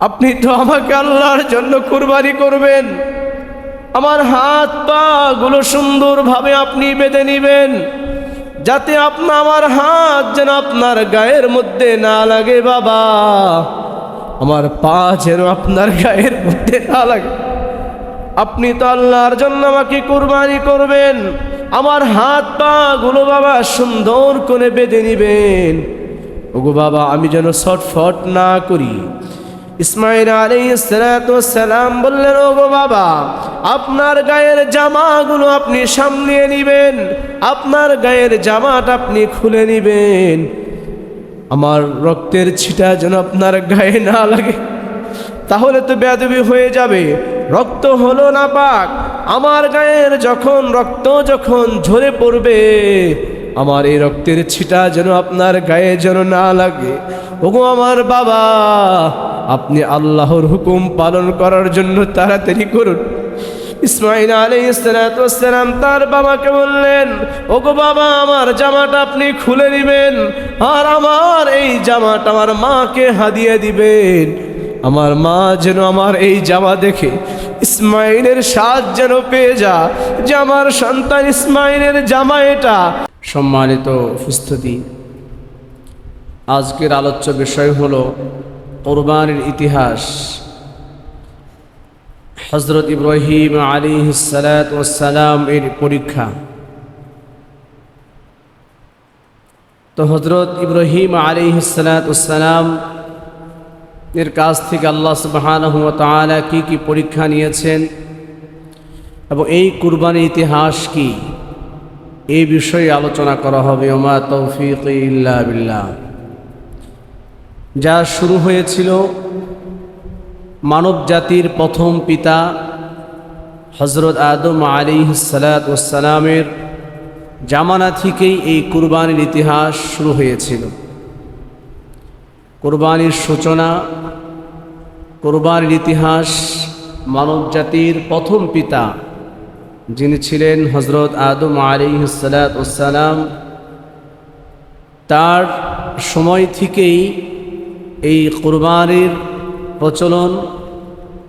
আপনি তো আমাকে আল্লাহর জন্য কুরবানি করবেন। আমার হাত পা গুলো সুন্দরভাবে আপনি বেঁধে নিবেন, যাতে আমার হাত যেন আপনার গায়ের মধ্যে না লাগে বাবা, আমার পা যেন আপনার গায়ের মধ্যে না লাগে। আপনি তো আল্লাহর জন্য আমাকে কুরবানি করবেন, আমার হাত পা গুলো বাবা সুন্দর করে বেঁধে নিবেন। ওগো বাবা, আমি যেন ছটফট না করি। ইসমাঈল আলাইহিস সালাতু ওয়াস সালাম বললেন, ওগো বাবা, আপনার গায়ের জামাগুলো আপনি সামলিয়ে নিবেন, আপনার গায়ের জামাটা আপনি খুলে নিবেন, আমার রক্তের ছিটা যেন আপনার গায়ে না লাগে, তাহলে তো বেয়াদবি হয়ে যাবে। রক্ত হলো না পাক, আমার গায়ের রক্ত যখন ঝরে পড়বে, আমার এই রক্তের ছিটা যেন আপনার গায়ে যেন না লাগে। ওগো আমার বাবা, আপনি আল্লাহর হুকুম পালন করার জন্য তাড়াতাড়ি করুন। ইসমাঈল আলাইহিস সালাতু ওয়াস সালাম তার বাবাকে বললেন, ওগো বাবা, আমার জামাটা আপনি খুলে নেবেন, আর আমার এই জামাটা আমার মাকে হাদিয়া দিবেন। আমার মা যেন আমার এই জামা দেখে ইসমাঈলের স্বাদ যেন পেয়ে যা যে আমার সন্তান ইসমাঈলের জামা এটা। সম্মানিত উপস্থিতি, আজকের আলোচ্য বিষয় হলো কুরবানির ইতিহাস। হযরত ইব্রাহিম আলাইহিস সালাতু ওয়াস সালাম এর পরীক্ষা। তো হযরত ইব্রাহিম আলাইহিস সালাতু ওয়াস সালাম এর কাছ থেকে আল্লাহ সুবহানাহু ওয়া তাআলা কি পরীক্ষা নিয়েছেন এবং এই কুরবানির ইতিহাস কি, এই বিষয়ে আলোচনা করা হবে। ওমা তৌফিকি ইল্লা বিল্লাহ। যা শুরু হয়েছিল মানব জাতির প্রথম পিতা হযরত আদম আলাইহিস সালাতু ওয়াস সালামের জামানা থেকেই এই কুরবানির ইতিহাস শুরু হয়েছিল। কুরবানির সূচনা, কুরবানির ইতিহাস মানব জাতির প্রথম পিতা যিনি ছিলেন হযরত আদম আলাইহিস সালাতু ওয়াস সালাম, তার সময় থেকেই এই কুরবানির প্রচলন,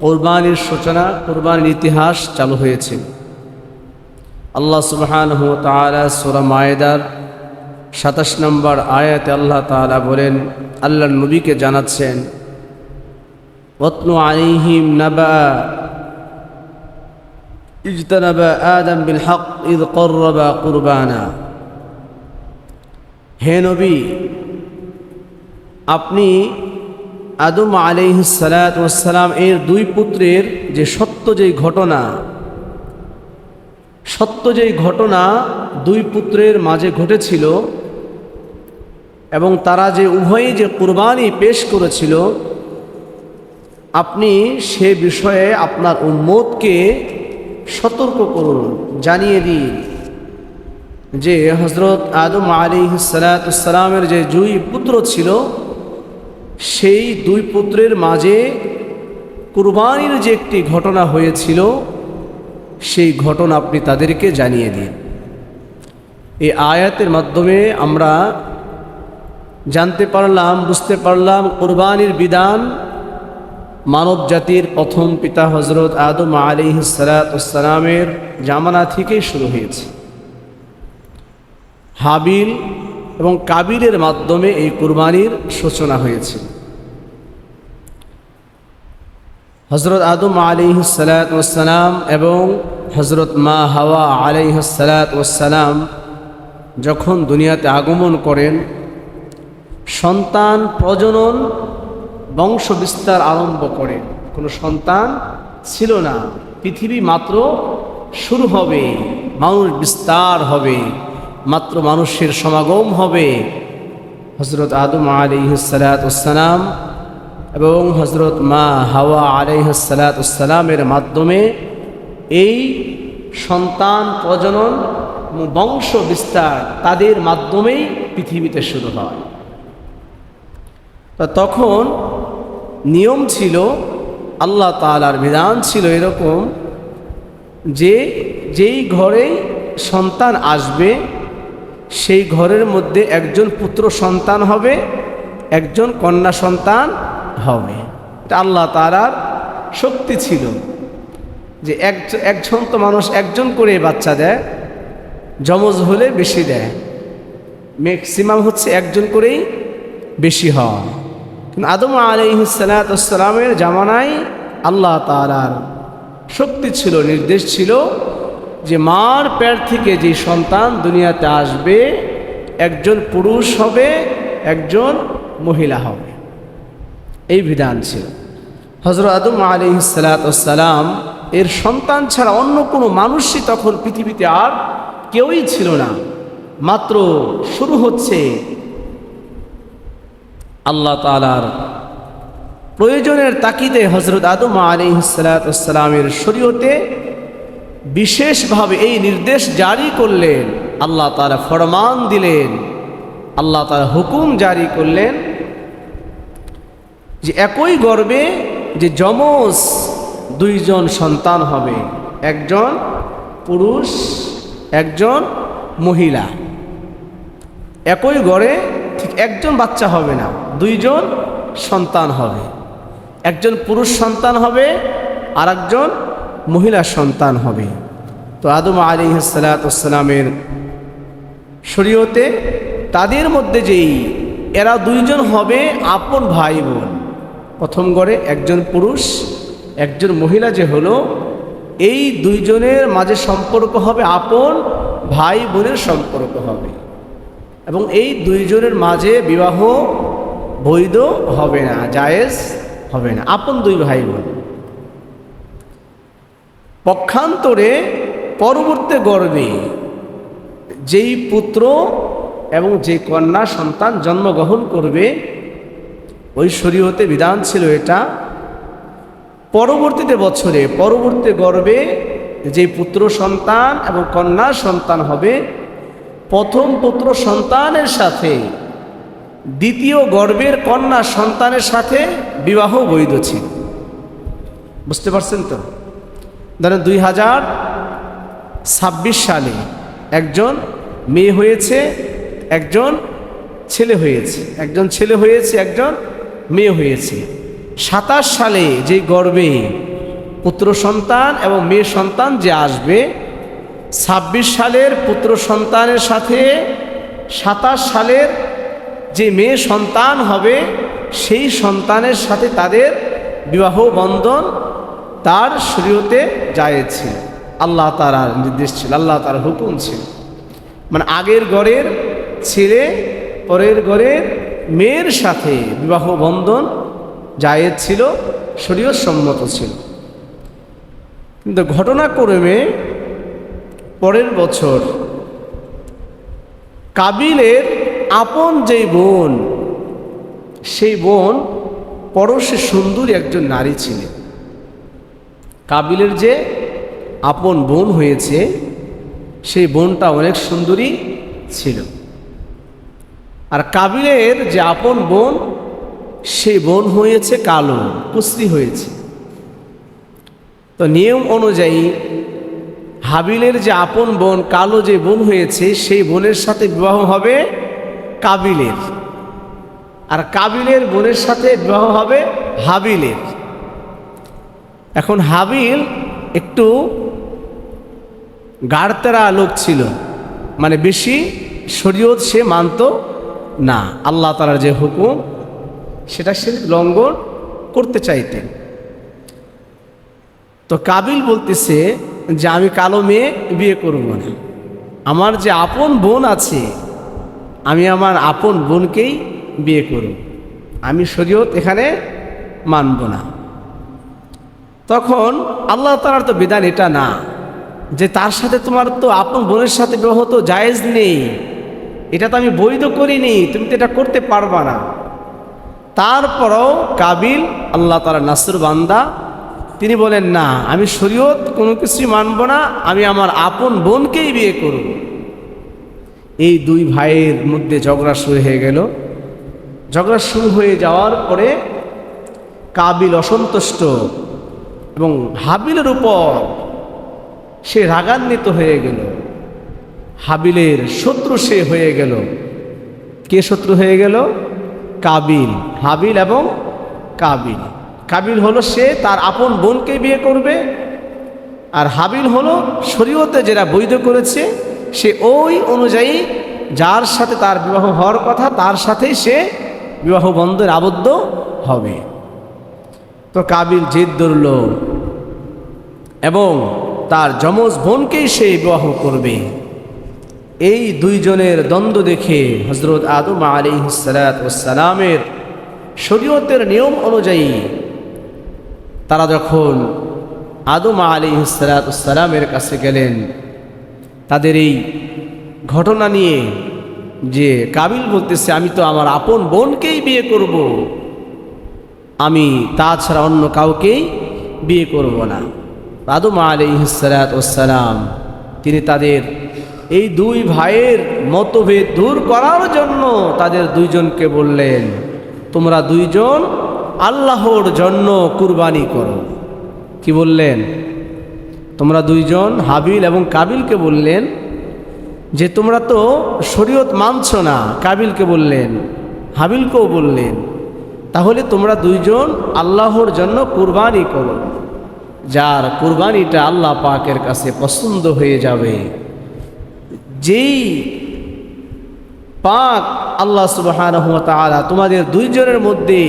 কুরবানির সূচনা, কুরবানির ইতিহাস চালু হয়েছে। আল্লাহ সুবহানাহু ওয়া তাআলা সূরা মায়েদার ২৭ নম্বর আয়াতে আল্লাহ তাআলা বলেন, আল্লাহর নবীকে জানাচ্ছেন, ওয়াতলু আলাইহিম নাবা ইজতানাবা আদম বিল হক ইয কররাবা কুরবানা। হে নবী, আপনি আদম আলাইহিস সালাতু ওয়াস সালাম এর দুই পুত্রের যে সত্য যেই ঘটনা দুই পুত্রের মাঝে ঘটেছিল এবং তারা যে উভয়ই যে কুরবানি পেশ করেছিল, আপনি সে বিষয়ে আপনার উম্মতকে সতর্ক করুন, জানিয়ে দিন যে হযরত আদম আলাইহিস সালাতু ওয়াস সালামের যে দুই পুত্র ছিল, সেই দুই পুত্রের মাঝে কুরবানির যে একটি ঘটনা হয়েছিল, সেই ঘটনা আপনি তাদেরকে জানিয়ে দিন। এই আয়াতের মাধ্যমে আমরা জানতে পারলাম, বুঝতে পারলাম কুরবানির বিধান মানব জাতির প্রথম পিতা হযরত আদম আলাইহিস সালাতু ওয়াস সালামের জামানা থেকেই শুরু হয়েছে। হাবিল এবং কাবিলের মাধ্যমে এই কুরবানির সূচনা হয়েছে। হযরত আদম আলাইহিস সালাতু ওয়াস সালাম এবং হযরত মা হাওয়া আলাইহিস সালাতু ওয়াস সালাম যখন দুনিয়াতে আগমন করেন, সন্তান প্রজনন, বংশ বিস্তার আরম্ভ করেন। কোনো সন্তান ছিল না, পৃথিবী মাত্র শুরু হবে, মানুষ বিস্তার হবে, মাত্র মানুষের সমাগম হবে। হযরত আদম আলাইহিস সালাতু ওয়াস সালাম এবং হযরত মা হাওয়া আলাইহিস সালাতু ওয়াস সালামের মাধ্যমে এই সন্তান প্রজনন, বংশ বিস্তার তাদের মাধ্যমেই পৃথিবীতে শুরু হয়। তখন নিয়ম ছিল, আল্লাহ তাআলার বিধান ছিল এরকম যে যেই ঘরে সন্তান আসবে সেই ঘরের মধ্যে একজন পুত্র সন্তান হবে, একজন কন্যা সন্তান হবে। এটা আল্লাহ তাআলার শক্তি ছিল যে একজন তো মানুষ একজন করে বাচ্চা দেয়, যমজ হলে বেশি দেয়, ম্যাক্সিমাম হচ্ছে একজন করেই বেশি হয়। কিন্তু আদম আলাইহিস সালামের জামানায় আল্লাহ তাআলার শক্তি ছিল, নির্দেশ ছিল যে মার পেট থেকে যে সন্তান দুনিয়াতে আসবে একজন পুরুষ হবে, একজন মহিলা হবে, এই বিধান ছিল। হযরত আদম আলাইহিস সালাম এর সন্তান ছাড়া অন্য কোনো মানুষই তখন পৃথিবীতে আর কেউই ছিল না। মাত্র শুরু হচ্ছে আল্লাহ তাআলার প্রয়োজনের তাকিদে হযরত আদম আলাইহিস সালামের শরীয়তে বিশেষভাবে এই নির্দেশ জারি করলেন। আল্লাহ তাআলা ফরমান দিলেন, আল্লাহ তাআলা হুকুম জারি করলেন যে একই গর্ভে যে যমজ দুইজন সন্তান হবে, একজন পুরুষ একজন মহিলা, একই ঘরে ঠিক একজন বাচ্চা হবে না, দুইজন সন্তান হবে, একজন পুরুষ সন্তান হবে আর একজন মহিলা সন্তান হবে। তো আদম আলাইহিস সালামের শরীয়তে তাদের মধ্যে যেই এরা দুইজন হবে আপন ভাই বোন, প্রথম ঘরে একজন পুরুষ একজন মহিলা যে হলো, এই দুইজনের মাঝে সম্পর্ক হবে আপন ভাই বোনের সম্পর্ক হবে, এবং এই দুইজনের মাঝে বিবাহ বৈধ হবে না, জায়েজ হবে না, আপন দুই ভাই বোন। পক্ষান্তরে পরবর্তী গর্ভে যেই পুত্র এবং যে কন্যা সন্তান জন্মগ্রহণ করবে, ওই শরীয়তে বিধান ছিল এটা পরবর্তীতে বছরে পরবর্তী গর্ভে যে পুত্র সন্তান এবং কন্যা সন্তান হবে, প্রথম পুত্র সন্তানের সাথে দ্বিতীয় গর্ভের কন্যা সন্তানের সাথে বিবাহ বৈধ ছিল। বুঝতে পারছেন তো? ধরেন 2026 সালে একজন মেয়ে হয়েছে, একজন ছেলে হয়েছে, একজন ছেলে হয়েছে, একজন মেয়ে হয়েছে। 27 সালে যে গর্ভে পুত্র সন্তান এবং মেয়ে সন্তান যে আসবে, 26 সালের পুত্র সন্তানের সাথে 27 সালের যে মেয়ে সন্তান হবে সেই সন্তানের সাথে তাদের বিবাহ বন্ধন তার শরীয়তে জায়েজ ছিল, আল্লাহ তাআলার নির্দেশ ছিল, আল্লাহ তাআলার হুকুম ছিল। মানে আগের ঘরের ছেলে পরের ঘরের মেয়ের সাথে বিবাহ বন্ধন জায়েজ ছিল, শরীয়ত সম্মত ছিল। কিন্তু ঘটনাক্রমে পরের বছর কাবিলের আপন যেই বোন, সেই বোন পরশে সুন্দরী একজন নারী ছিলেন। কাবিলের যে আপন বোন হয়েছে সেই বোনটা অনেক সুন্দরী ছিল, আর কাবিলের যে আপন বোন সেই বোন হয়েছে কালো, কুশ্রী হয়েছে। তো নিয়ম অনুযায়ী হাবিলের যে আপন বোন কালো যে বোন হয়েছে সেই বোনের সাথে বিবাহ হবে কাবিলের, আর কাবিলের বোনের সাথে বিবাহ হবে হাবিলের। এখন হাবিল একটু গাড়তেরা লোক ছিল, মানে বেশি শরীয়ত সে মানত না, আল্লাহ তাআলার যে হুকুম সেটা সে লঙ্ঘন করতে চাইতেন। তো কাবিল বলতেছে যে আমি কালো মেয়ে বিয়ে করব না, আমার যে আপন বোন আছে আমি আমার আপন বোনকেই বিয়ে করব, আমি শরীয়ত এখানে মানব না। তখন আল্লাহ তাআলার তো বিধান এটা না যে তার সাথে তোমার তো আপন বোনের সাথে বিবাহ তো জায়েজ নেই, এটা তো আমি বৈধ করিনি, তুমি তো এটা করতে পারবা না। তারপরও কাবিল আল্লাহ তাআলার নাসর বান্দা, তিনি বলেন না আমি শরীয়ত কোনো কিছুই মানব না, আমি আমার আপন বোনকেই বিয়ে করব। এই দুই ভাইয়ের মধ্যে ঝগড়া শুরু হয়ে গেল। ঝগড়া শুরু হয়ে যাওয়ার পরে কাবিল অসন্তুষ্ট এবং হাবিলের উপর সে রাগান্বিত হয়ে গেল, হাবিলের শত্রু সে হয়ে গেল। কে শত্রু হয়ে গেল? কাবিল। হাবিল এবং কাবিল। কাবিল হলো সে তার আপন বোনকে বিয়ে করবে, আর হাবিল হলো শরীয়তে যেটা বৈধ করেছে সে ওই অনুযায়ী যার সাথে তার বিবাহ হওয়ার কথা তার সাথেই সে বিবাহ বন্ধনে আবদ্ধ হবে। তো কাবিল জেদ ধরল এবং তার যমজ বোনকেই সে বিবাহ করবে। এই দুইজনের দ্বন্দ্ব দেখে হযরত আদম আলাইহিস সালামের শরীয়তের নিয়ম অনুযায়ী তারা যখন আদম আলাইহিস সালামের কাছে গেলেন তাদের এই ঘটনা নিয়ে, যে কাবিল বলতেছে আমি তো আমার আপন বোনকেই বিয়ে করব, আমি তাছাড়া অন্য কাউকেই বিয়ে করব না। আদম আলাইহিস সালাম তিনি তাদের এই দুই ভাইয়ের মতভেদ দূর করার জন্য তাদের দুইজনকে বললেন, তোমরা দুইজন আল্লাহর জন্য কুরবানি করো। কি বললেন? তোমরা দুইজন, হাবিল এবং কাবিলকে বললেন যে তোমরা তো শরীয়ত মানছ না। কাবিলকে বললেন, হাবিলকেও বললেন, তাহলে তোমরা দুইজন আল্লাহর জন্য কুরবানি করো, যার কুরবানিটা আল্লাহ পাকের কাছে পছন্দ হয়ে যাবে। যেই পাক আল্লাহ সুবহানাহু ওয়া তাআলা তোমাদের দুইজনের মধ্যে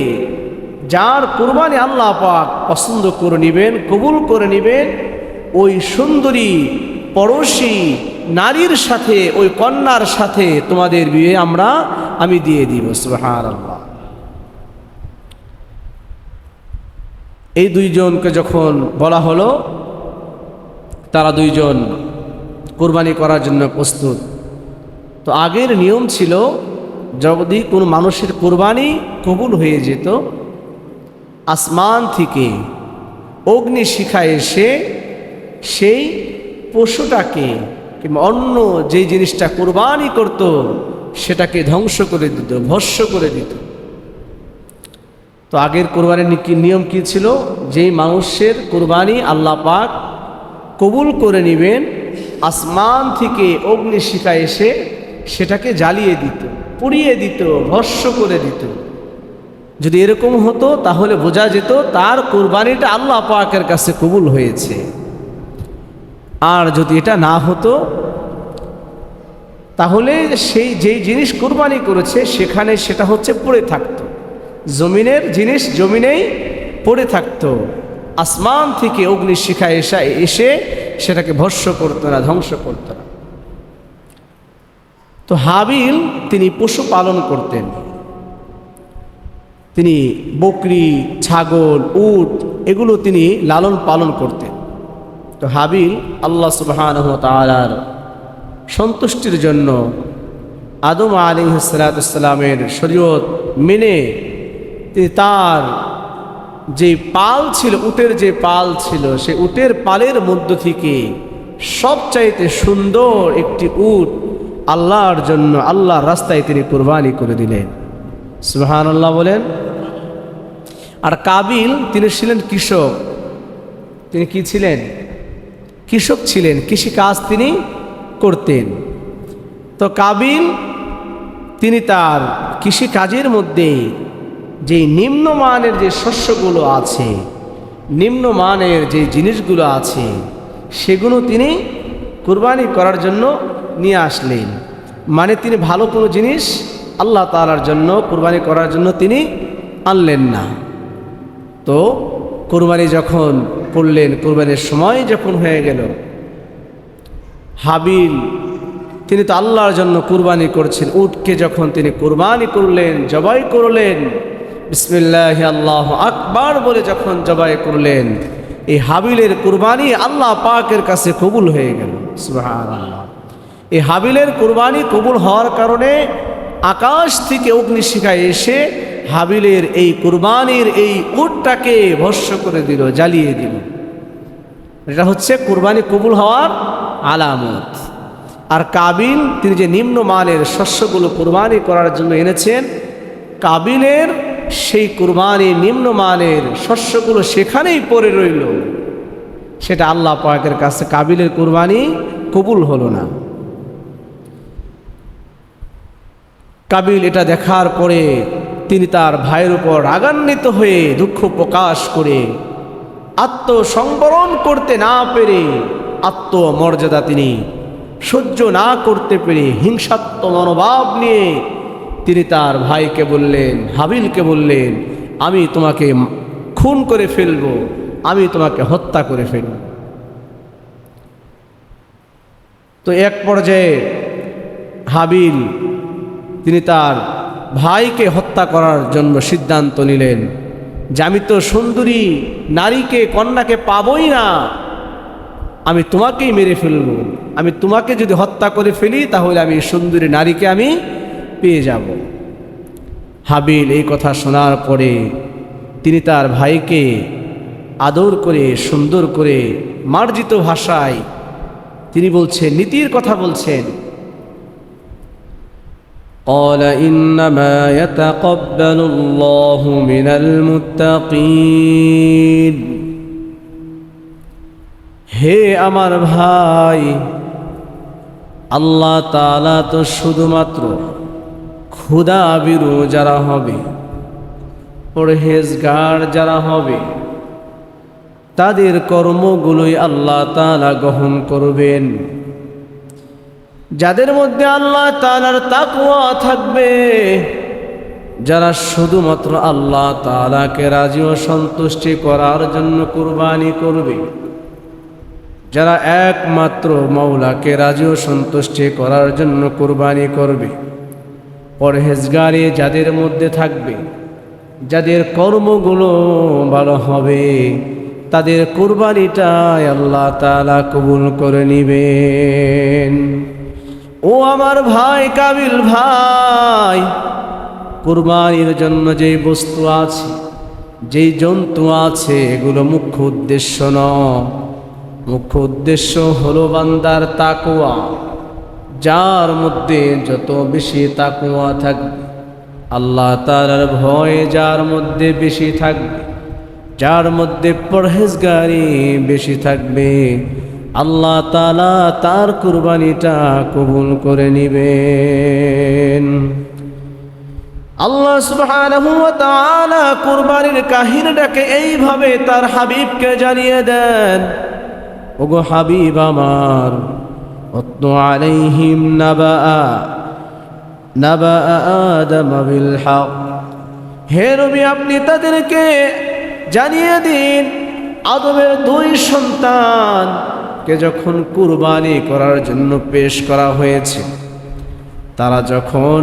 যার কুরবানি আল্লাহ পাক পছন্দ করে নেবেন, কবুল করে নেবেন, ওই সুন্দরী পড়শি নারীর সাথে, ওই কন্যার সাথে তোমাদের বিয়ে আমি দিয়ে দিব। সুবহানাল্লাহ। এই দুইজনকে যখন বলা হলো তারা দুইজন কুরবানি করার জন্য প্রস্তুত। তো আগের নিয়ম ছিল যদি কোনো মানুষের কুরবানি কবুল হয়ে যেত, আসমান থেকে অগ্নিশিখা এসে সেই পশুটাকে কিংবা অন্য যেই জিনিসটা কুরবানি করত সেটাকে ধ্বংস করে দিত, ভস্ম করে দিত। তো আগের কুরবানির নিয়ম কি ছিল? যেই মানুষের কুরবানি আল্লাহ পাক কবুল করে নেবেন, আসমান থেকে অগ্নিশিখা এসে সেটাকে জ্বালিয়ে দিত, পুড়িয়ে দিত, ভস্ম করে দিত। যদি এরকম হতো তাহলে বোঝা যেত তার কুরবানিটা আল্লাহ পাকের কাছে কবুল হয়েছে। আর যদি এটা না হতো তাহলে সেই যেই জিনিস কুরবানি করেছে সেখানে সেটা হচ্ছে পড়ে থাকতো, জমিনের জিনিস জমিনেই পড়ে থাকতো, আসমান থেকে অগ্নিশিখা এসে সেটাকে ভস্ম করতো না, ধ্বংস করতো না। তো হাবিল তিনি পশু পালন করতেন, তিনি বকরি, ছাগল, উট এগুলো তিনি লালন পালন করতেন। তো হাবিল আল্লাহ সুবহানাহু ওয়া তাআলার সন্তুষ্টির জন্য আদম আলাইহিস সালামের শরীয়ত মেনে তিনি তার যে পাল ছিল, উটের যে পাল ছিল, সেই উটের পালের মধ্য থেকে সবচাইতে সুন্দর একটি উট আল্লাহর জন্য আল্লাহর রাস্তায় তিনি কুরবানি করে দিলেন। সুবহানাল্লাহ বলেন। আর কাবিল তিনি ছিলেন কৃষক। তিনি কি ছিলেন? কৃষক ছিলেন, কৃষি কাজ তিনি করতেন। তো কাবিল তিনি তার কৃষি কাজের মধ্যে যে নিম্নমানের যে শস্যগুলো আছে, নিম্নমানের যে জিনিসগুলো আছে সেগুলো তিনি কুরবানি করার জন্য নিয়ে আসলেন। মানে তিনি ভালো কোনো জিনিস আল্লাহ তাআলার জন্য কুরবানি করার জন্য তিনি আনলেন না। তো কুরবানি যখন করলেন, কুরবানির সময় যখন হয়ে গেল, হাবিল তিনি তো আল্লাহর জন্য কুরবানি করছেন, উটকে যখন তিনি কুরবানি করলেন, জবাই করলেন, বিসমিল্লাহ আল্লাহু আকবার বলে যখন জবাই করলেন, এই হাবিলের কুরবানি আল্লাহ পাকের কাছে কবুল হয়ে গেল। সুবহানাল্লাহ। এই হাবিলের কুরবানি কবুল হওয়ার কারণে আকাশ থেকে অগ্নিশিখা এসে হাবিলের এই কুরবানির এই উটটাকে ভস্ম করে দিল, জ্বালিয়ে দিল। এটা হচ্ছে কুরবানি কবুল হওয়ার আলামত। আর কাবিল তিনি যে নিম্নমানের শস্যগুলো কুরবানি করার জন্য এনেছেন, কাবিলের সেই কুরবানি নিম্নমানের শস্যগুলো সেখানেই পড়ে রইল, সেটা আল্লাহ পাকের কাছে কাবিলের কুরবানি কবুল হলো না। কাবিল এটা দেখার পরে তিনি তার ভাইয়ের উপর রাগান্বিত হয়ে দুঃখ প্রকাশ করে আত্মসংবরণ করতে না পেরে, আত্মমর্যাদা তিনি সহ্য না করতে পেরে হিংসাত্মক মনোভাব নিয়ে তিনি তার ভাইকে বললেন, হাবিলকে বললেন, আমি তোমাকে খুন করে ফেলব, আমি তোমাকে হত্যা করে ফেলব। তো এক পর্যায়ে হাবিল তিনি তার ভাইকে হত্যা করার জন্য সিদ্ধান্ত নিলেন যে আমি তো সুন্দরী নারীকে, কন্যাকে পাবই না, আমি তোমাকেই মেরে ফেলব। আমি তোমাকে যদি হত্যা করে ফেলি তাহলে আমি সুন্দরী নারীকে আমি পেয়ে যাব। হাবিল এই কথা শোনার পরে তিনি তার ভাইকে আদর করে সুন্দর করে মার্জিত ভাষায় তিনি বলছেন, নীতির কথা বলছেন, قال إنما يتقبل الله من المتقين। হে আমার ভাই, আল্লাহ তাআলা তো শুধুমাত্র ক্ষুধাভীরু যারা হবে, পরহেজগার যারা হবে, তাদের কর্মগুলোই আল্লাহ তাআলা গ্রহণ করবেন। যাদের মধ্যে আল্লাহ তাআলার তাকওয়া থাকবে, যারা শুধুমাত্র আল্লাহ তাআলাকে রাজি ও সন্তুষ্টি করার জন্য কুরবানি করবে, যারা একমাত্র মাওলাকে রাজি ও সন্তুষ্টি করার জন্য কুরবানি করবে, পরহেজগারে যাদের মধ্যে থাকবে, যাদের কর্মগুলো ভালো হবে, তাদের কুরবানিটাই আল্লাহ তাআলা কবুল করে নেবেন। ও আমার ভাই কাবিল ভাই, কুরবানির জন্য যেই বস্তু আছে, যেই জন্তু আছে, এগুলো মুখ্য উদ্দেশ্য নয়। মুখ্য উদ্দেশ্য হলো বান্দার তাকওয়া। যার মধ্যে যত বেশি তাকওয়া থাকবে, আল্লাহ তাআলার ভয় যার মধ্যে বেশি থাকবে, যার মধ্যে পরহেজগারি বেশি থাকবে, আল্লাহ তাআলা তার কুরবানিটা কবুল করে নেবেন। আল্লাহ সুবহানাহু ওয়া তাআলা কুরবানির কাহিনীটাকে এইভাবে তার হাবিবকে জানিয়ে দেন, ওগো হাবিব আমার, ওয়াতলু আলাইহিম নাবা আদম বিল হক। হে নবী, আপনি তাদেরকে জানিয়ে দিন, আদমের দুই সন্তানকে যখন কুরবানি করার জন্য পেশ করা হয়েছে, তারা যখন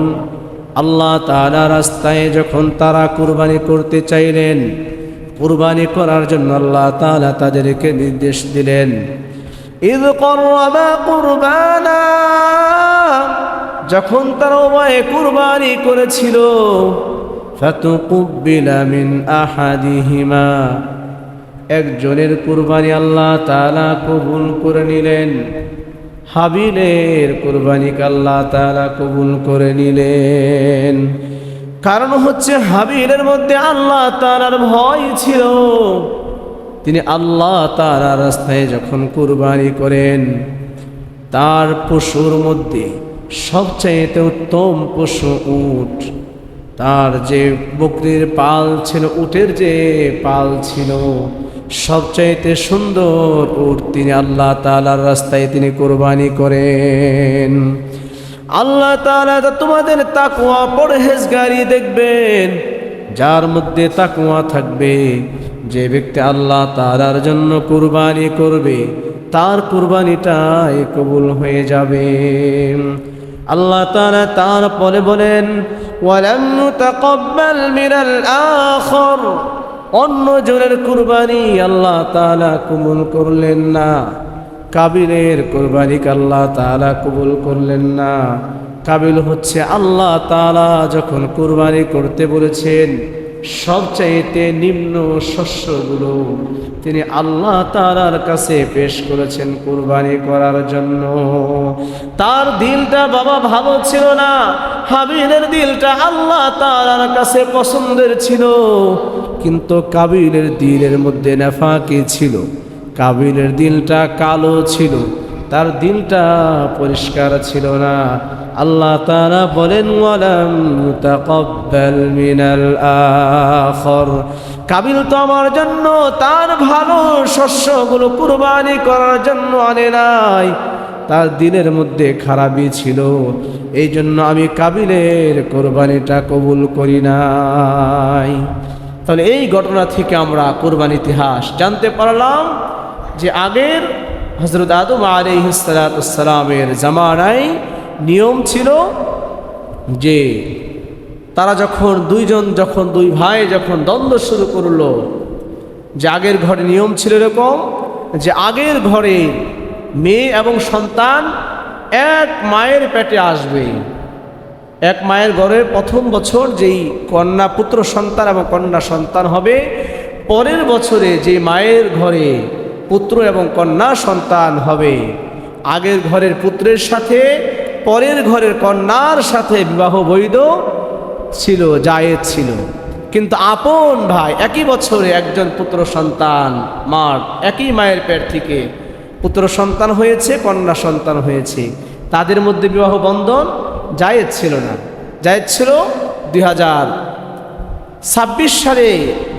আল্লাহ তাআলা রাস্তায় যখন তারা কুরবানি করতে চাইলেন, কুরবানি করার জন্য আল্লাহ তাআলা তাদেরকে নির্দেশ দিলেন, ইয করবা কুরবানা, যখন তারা উভয়ে কুরবানি করেছিল, ফাতুকুব্বিলা মিন আহাদিহিমা, একজনের কুরবানি আল্লাহ তাআলা কবুল করে নিলেন, হাবিলের কুরবানিকে আল্লাহ তাআলা কবুল করে নিলেন। কারণ হচ্ছে হাবিলের মধ্যে আল্লাহ তাআলার ভয় ছিল। তিনি আল্লাহ তাআলার রাস্তায় যখন কুরবানি করেন, তার পশুর মধ্যে সবচাইতে উত্তম পশু উট, তার যে বকরির পাল ছিল, উটের যে পাল ছিল, সবচাইতে সুন্দর উট তিনি আল্লাহ তাআলার রাস্তায় তিনি কুরবানি করেন। আল্লাহ তাআলা তোমাদের তাকওয়া পরহেজগারি দেখবেন। যার মধ্যে তাকওয়া থাকবে, যে ব্যক্তি আল্লাহ তাআলার জন্য কুরবানি করবে, তার কুরবানিটাই কবুল হয়ে যাবে। আল্লাহ তাআলা তারপরে বলেন, ওয়ালাম ইউতাকাব্বাল মিনাল আখির, অন্য জনের কুরবানি আল্লাহ তাআলা কবুল করলেন না। কাবিলের কুরবানিকে আল্লাহ তাআলা কবুল করলেন না। কাবিল হচ্ছে আল্লাহ তাআলা যখন কুরবানি করতে বলেছেন, সবচাইতে নিম্ন শস্যগুলো তিনি আল্লাহ তাআলার কাছে পেশ করেছেন কুরবানি করার জন্য। তার দিলটা বাবা ভালো ছিল না, হাবিলের দিলটা আল্লাহ তাআলার কাছে পছন্দের ছিল, কিন্তু কাবিলের দিলের মধ্যে নাফাকি ছিল, কাবিলের দিলটা কালো ছিল, তার দিলটা পরিষ্কার ছিল না। আল্লাহ তাআলা বলেন ওয়ালাম তাকাব্বাল মিনাল আখর, কাবিল তো আমার জন্য তার ভালো শস্যগুলো কুরবানি করার জন্য আনে নাই, তার দিলের মধ্যে খারাপই ছিল, এই জন্য আমি কাবিলের কোরবানিটা কবুল করি নাই। তাহলে এই ঘটনা থেকে আমরা কোরবানি ইতিহাস জানতে পারলাম যে আগের হযরত আদম আলাইহিস সালামের জামানায় নিয়ম ছিল যে তারা যখন দুই ভাই যখন দ্বন্দ্ব শুরু করলো, যে আগের ঘরে নিয়ম ছিল এরকম যে আগের ঘরে মেয়ে এবং সন্তান এক মায়ের পেটে আসবে। এক মায়ের ঘরে প্রথম বছর যেই কন্যা পুত্র সন্তান এবং কন্যা সন্তান হবে, পরের বছরে যে মায়ের ঘরে পুত্র এবং কন্যা সন্তান হবে, আগের ঘরের পুত্রের সাথে পরের ঘরের কন্যার সাথে বিবাহ বৈধ ছিল, জায়েজ ছিল। কিন্তু আপন ভাই একই বছরে একজন পুত্র সন্তান মার একই মায়ের পেট থেকে পুত্র সন্তান হয়েছে, কন্যা সন্তান হয়েছে, তাদের মধ্যে বিবাহ বন্ধন জায়েজ ছিল না। জায়েজ ছিল 2026 সালে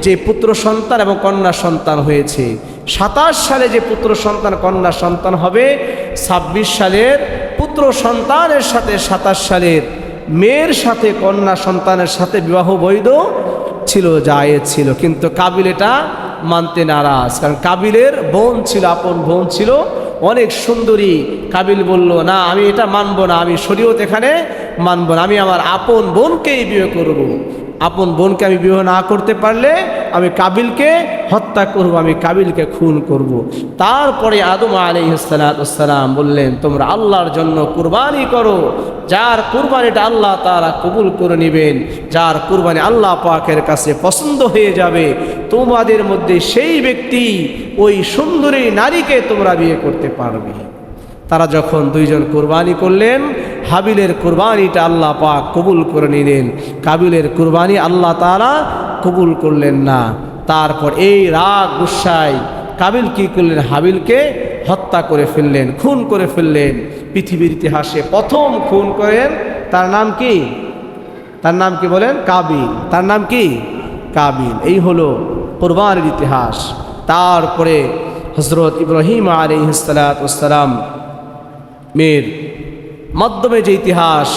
যে পুত্র সন্তান এবং কন্যা সন্তান হয়েছে, 27 সালে যে পুত্র সন্তান কন্যা সন্তান হবে, 26 সালের পুত্র সন্তানের সাথে 27 সালের মেয়ের সাথে কন্যা সন্তানের সাথে বিবাহ বৈধ ছিল, জায়েজ ছিল। কিন্তু কাবিল এটা মানতে নারাজ, কারণ কাবিলের বোন ছিল, আপন বোন ছিল, অনেক সুন্দরী। কাবিল বলল না, আমি এটা মানব না, আমি শরীয়ত এখানে মানব না, আমি আমার আপন বোনকেই বিয়ে করব। আপন বোনকে আমি বিবাহ না করতে পারলে আমি কাবিলকে হত্যা করব, আমি কাবিলকে খুন করব। তারপরে আদম আলাইহিস সালাম বললেন, তোমরা আল্লাহর জন্য কুরবানি করো, যার কুরবানিটা আল্লাহ তাআলা কবুল করে নেবেন, যার কুরবানি আল্লাহ পাকের কাছে পছন্দ হয়ে যাবে, তোমাদের মধ্যে সেই ব্যক্তি ওই সুন্দরী নারীকে তোমরা বিয়ে করতে পারবে। তারা যখন দুইজন কুরবানি করলেন, হাবিলের কুরবানিটা আল্লাহ পাক কবুল করে নিলেন, কাবিলের কুরবানি আল্লাহ তাআলা কবুল করলেন না। তারপর এই রাগ গুসায় কাবিল কি করলেন, হাবিলকে হত্যা করে ফেললেন, খুন করে ফেললেন। পৃথিবীর ইতিহাসে প্রথম খুন করেন, তার নাম কি? তার নাম কি বলেন? কাবিল। তার নাম কি? কাবিল। এই হলো কুরবানির ইতিহাস। তারপরে হযরত ইব্রাহিম আলাইহিস সালাম মেয়ের মাধ্যমে যে ইতিহাস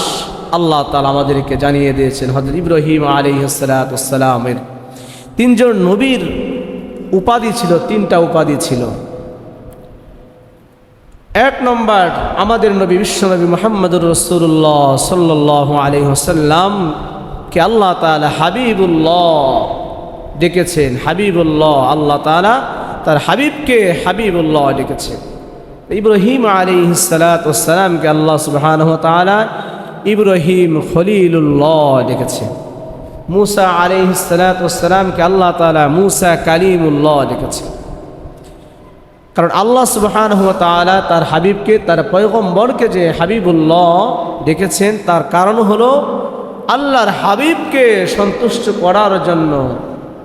আল্লাহ তাআলা আমাদেরকে জানিয়ে দিয়েছেন, হযরত ইব্রাহিম আলাইহিস সালামের 3 জন নবীর উপাধি ছিল, 3টা উপাধি ছিল। 1 নম্বর, আমাদের নবী বিশ্বনবী মুহাম্মদুর রাসূলুল্লাহ সাল্লাল্লাহু আলাইহি ওয়াসাল্লাম কে আল্লাহ তাআলা হাবিবুল্লাহ ডেকেছেন। হাবিবুল্লাহ, আল্লাহ তাআলা তার হাবিবকে হাবিবুল্লাহ ডেকেছেন। ইব্রাহিম আলাইহিস সালামকে আল্লাহ সুবহানাহু ওয়া তাআলা ইব্রাহিম খলিলুল্লাহ ডেকেছেন। মুসা আলাইহিস সালামকে আল্লাহ তাআলা মুসা কালিমুল্লাহ ডেকেছেন। কারণ আল্লাহ সুবহানাহু ওয়া তাআলা তার হাবিবকে, তার পয়গম্বরকে যে হাবিবুল্লাহ ডেকেছেন, তার কারণ হলো আল্লাহর হাবিবকে সন্তুষ্ট করার জন্য,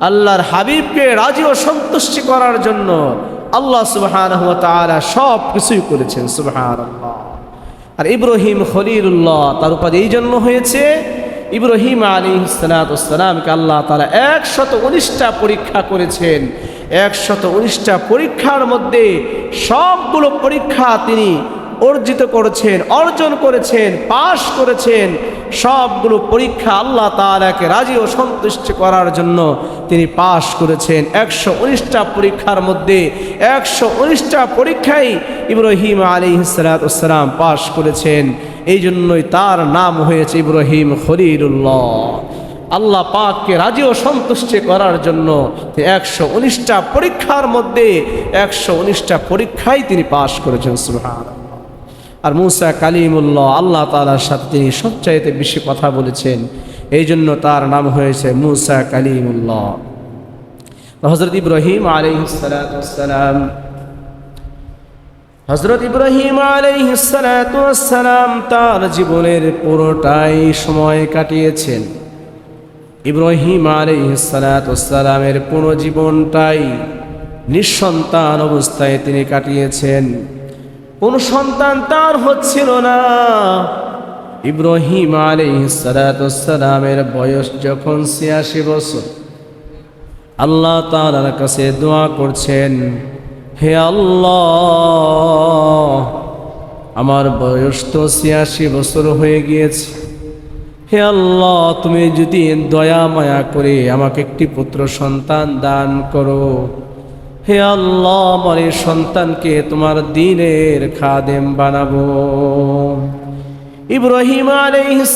আল্লাহর হাবিবকে রাজি ও সন্তুষ্টি করার জন্য আল্লাহ সুবহানাহু ওয়া তাআলা সব কিছুই করেছেন। সুবহানাল্লাহ। আর ইব্রাহিম খলিলুল্লাহ তার উপাধি এই জন্য হয়েছে, ইব্রাহিম আলাইহিস সালামকে আল্লাহ তাআলা 119টা পরীক্ষা করেছেন। 119টা পরীক্ষার মধ্যে সবগুলো পরীক্ষা তিনি অর্জন করেছেন, পাশ করেছেন। সবগুলো পরীক্ষা আল্লাহ তাআলাকে রাজি ও সন্তুষ্ট করার জন্য তিনি পাশ করেছেন। 119টা পরীক্ষার মধ্যে 119টা পরীক্ষায় ইব্রাহিম আলাইহিস সালাম পাশ করেছেন। এই জন্যই তার নাম হয়েছে ইব্রাহিম খলিলুল্লাহ। আল্লাহ পাককে রাজি ও সন্তুষ্ট করার জন্য 119টা পরীক্ষার মধ্যে 119টা পরীক্ষায় তিনি পাশ করেছেন। সুবহানাল্লাহ। আর মুসা কালিমুল্লাহ, আল্লাহ তাআলার সাথে তিনি সবচাইতে বেশি কথা বলেছেন, এই জন্য তার নাম হয়েছে মুসা কালিমুল্লাহ। হযরত ইব্রাহিম আলাইহিস সালাম, হযরত ইব্রাহিম আলাইহিস সালাম তার জীবনের পুরোটাই সময় কাটিয়েছেন। ইব্রাহিম আলাইহিস সালামের পুরো জীবনটাই নিঃসন্তান অবস্থায় তিনি কাটিয়েছেন। কোন সন্তান তার হচ্ছিল না। ইব্রাহিম আলাইহিস সালামের বয়স যখন ৮৬ বছর, আল্লাহ তাআলার কাছে দোয়া করছেন, হে আল্লাহ, আমার বয়স তো ৮৬ বছর হয়ে গিয়েছে, হে আল্লাহ, তুমি যদি দয়া মায়া করে আমাকে একটি পুত্র সন্তান দান করো, হে আল্লাহ, আমার এই সন্তানকে তোমার দ্বীনের খাদেম বানাবো। ইব্রাহিম আলাইহিস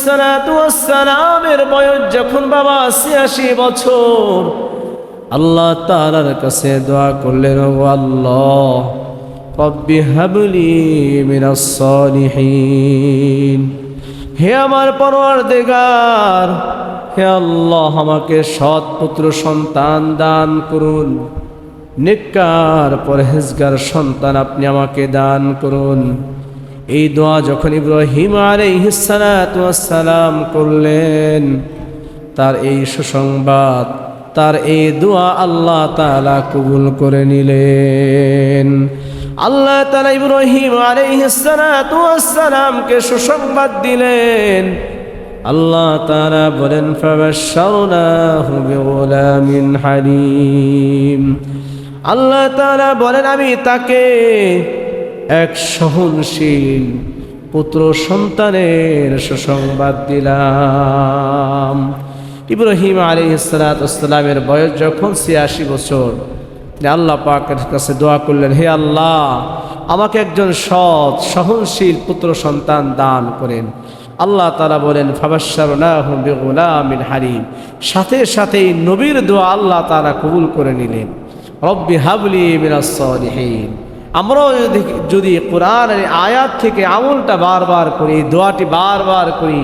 সালামের বয়স যখন বাবা ৮৬ বছর, আল্লাহ তাআলার কাছে দোয়া করলেন, ও আল্লাহ, রব্বি হাবলি মিনাস সালিহিন, হে আমার পরওয়ারদিগার, হে আল্লাহ, আমাকে সৎ পুত্র সন্তান দান করুন, নেককার পরহেজগার সন্তান আপনি আমাকে দান করুন। এই দোয়া যখন ইব্রাহিম আলাইহিস সালাম করলেন, তার এই সুসংবাদ, তার এই দোয়া আল্লাহ তাআলা কবুল করে নিলেন। আল্লাহ তাআলা ইব্রাহিম আলাইহিস সালামকে সুসংবাদ দিলেন। আল্লাহ তাআলা বলেন, ফাবাশশারনাহু বিগুলামিন হালিম। আল্লাহ তাআলা বলেন, আমি তাকে এক সহনশীল পুত্র সন্তানের সুসংবাদ দিলাম। ইব্রাহিম আলাইহিস সালামের বয়স যখন ৮৬ বছর, আল্লাহ পাকের কাছে দোয়া করলেন, হে আল্লাহ, আমাকে একজন সৎ সহনশীল পুত্র সন্তান দান করেন। আল্লাহ তাআলা বলেন, ফাবাশশারনাহু বিগুলামিন হালিম। সাথে সাথেই নবীর দোয়া আল্লাহ তাআলা কবুল করে নিলেন, রব্বি হাবলি মিনাস সালিহিন। আমরাও যদি কোরআনের আয়াত থেকে আমলটা বারবার করি, দোয়াটি বারবার করি,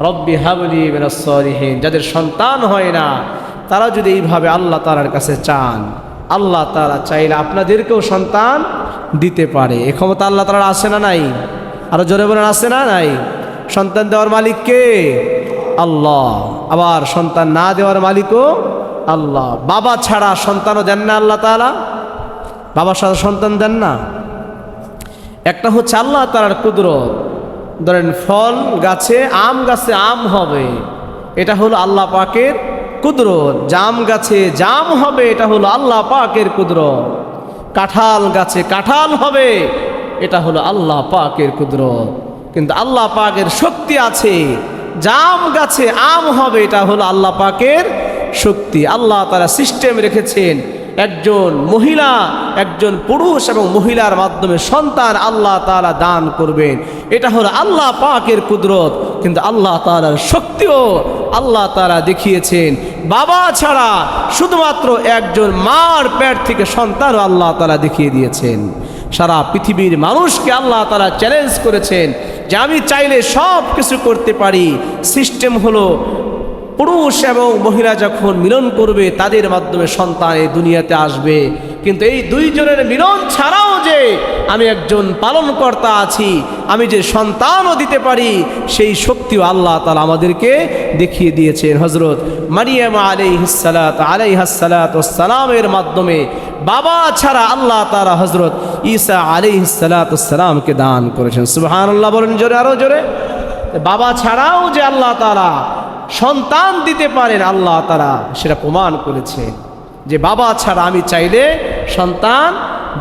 রব্বি হাবলি মিনাস সালিহিন, যাদের সন্তান হয় না তারা যদি এইভাবে আল্লাহ তাআলার কাছে চান, আল্লাহ তাআলা চাইলে আপনাদেরকেও সন্তান দিতে পারে। এ ক্ষমতা আল্লাহ তাআলার আছে না নাই? আরো জোরে বলেন, আছে না নাই? সন্তান দেওয়ার মালিক কে? আল্লাহ। আবার সন্তান না দেওয়ার মালিকও আল্লাহ। বাবা ছাড়া সন্তানও দেন না আল্লাহ তাআলা? বাবার সাথে সন্তান দেন না? একটা হচ্ছে আল্লাহ তাআলার কুদরত। ধরেন ফল গাছে, আম গাছে আম হবে, এটা হলো আল্লাহ পাকের কুদরত। জাম গাছে জাম হবে, এটা হলো আল্লাহ পাকের কুদরত। কাঁঠাল গাছে কাঁঠাল হবে, এটা হলো আল্লাহ পাকের কুদরত। কিন্তু আল্লাহ পাকের শক্তি আছে, জাম গাছে আম হবে, এটা হলো আল্লাহ পাকের শক্তি। আল্লাহ তাআলা সিস্টেম রেখেছেন, একজন মহিলা, একজন পুরুষ এবং মহিলার মাধ্যমে সন্তান আল্লাহ তাআলা দান করবেন, এটা হলো আল্লাহ পাকের কুদরত। কিন্তু আল্লাহ তাআলার শক্তিও আল্লাহ তাআলা দেখিয়েছেন। বাবা ছাড়া শুধুমাত্র একজন মার পেট থেকে সন্তানও আল্লাহ তাআলা দেখিয়ে দিয়েছেন। সারা পৃথিবীর মানুষকে আল্লাহ তাআলা চ্যালেঞ্জ করেছেন যে আমি চাইলে সব কিছু করতে পারি। সিস্টেম হলো পুরুষ এবং মহিলা যখন মিলন করবে তাদের মাধ্যমে সন্তান এই দুনিয়াতে আসবে। কিন্তু এই দুইজনের মিলন ছাড়াও যে আমি একজন পালনকর্তা আছি, আমি যে সন্তানও দিতে পারি, সেই শক্তিও আল্লাহ তাআলা আমাদেরকে দেখিয়ে দিয়েছেন। হযরত মারিয়াম আলাইহিস সালামের মাধ্যমে বাবা ছাড়া আল্লাহ তাআলা হযরত ঈসা আলাইহিস সালামকে দান করেছেন। সুবহানাল্লাহ বলেন জোরে, আরো জোরে। বাবা ছাড়াও যে আল্লাহ তাআলা সন্তান দিতে পারেন, আল্লাহ তাআলা সেটা প্রমাণ করেছে যে বাবা ছাড়া আমি চাইলে সন্তান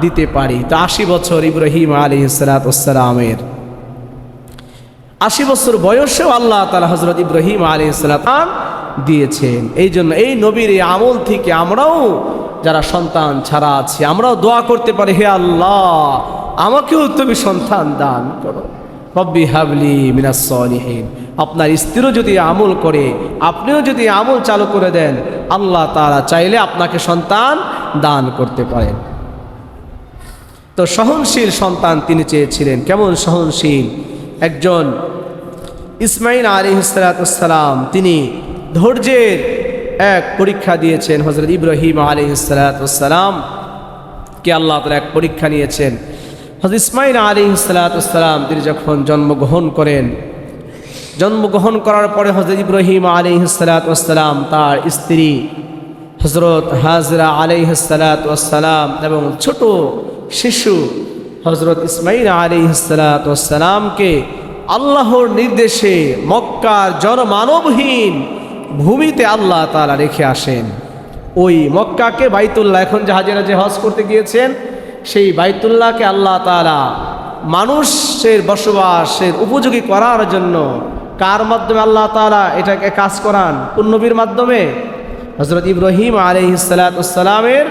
দিতে পারি। তো ৮০ বছর ইব্রাহিম আলাইহিস সালামের ৮০ বছর বয়সেও আল্লাহ তাআলা হযরত ইব্রাহিম আলাইহিস সালাম দিয়েছেন। এই জন্য এই নবীর এই আমল থেকে আমরাও যারা সন্তান ছাড়া আছি, আমরাও দোয়া করতে পারি, হে আল্লাহ, আমাকেও তুমি সন্তান দান করো, রব্বি হাবলি মিনাস সালিহিন। আপনার স্ত্রীও যদি আমল করে, আপনিও যদি আমল চালু করে দেন, আল্লাহ তাআলা চাইলে আপনাকে সন্তান দান করতে পারেন। তো সহনশীল সন্তান তিনি চেয়েছিলেন। কেমন সহনশীল? একজন ইসমাঈল আলাইহিস সালাম, তিনি ধৈর্যের এক পরীক্ষা দিয়েছেন। হযরত ইব্রাহিম আলাইহিস সালাম কে আল্লাহ তাআলা এক পরীক্ষা নিয়েছেন। হযরত ইসমাঈল আলাইহিস সালাম তিনি যখন জন্মগ্রহণ করেন, জন্মগ্রহণ করার পরে হযরত ইব্রাহিম আলাইহিস সালাম তার স্ত্রী হযরত হাজরা আলাইহিস সালাম এবং ছোট শিশু হযরত ইসমাঈল আলাইহিস সালাতু ওয়াস সালামকে আল্লাহর নির্দেশে মক্কার জনমানবহীন ভূমিতে আল্লাহ তাআলা রেখে আসেন। ওই মক্কাকে বাইতুল্লাহ, এখন যে হাজিরা যে হজ করতে গিয়েছেন সেই বাইতুল্লাহকে আল্লাহ তাআলা মানুষের বসবাসের উপযোগী করার জন্য কার মাধ্যমে আল্লাহ তাআলা এটাকে কাজ করান? কোন নবীর মাধ্যমে? হযরত ইব্রাহিম আলাইহিস সালাতু ওয়াস সালামের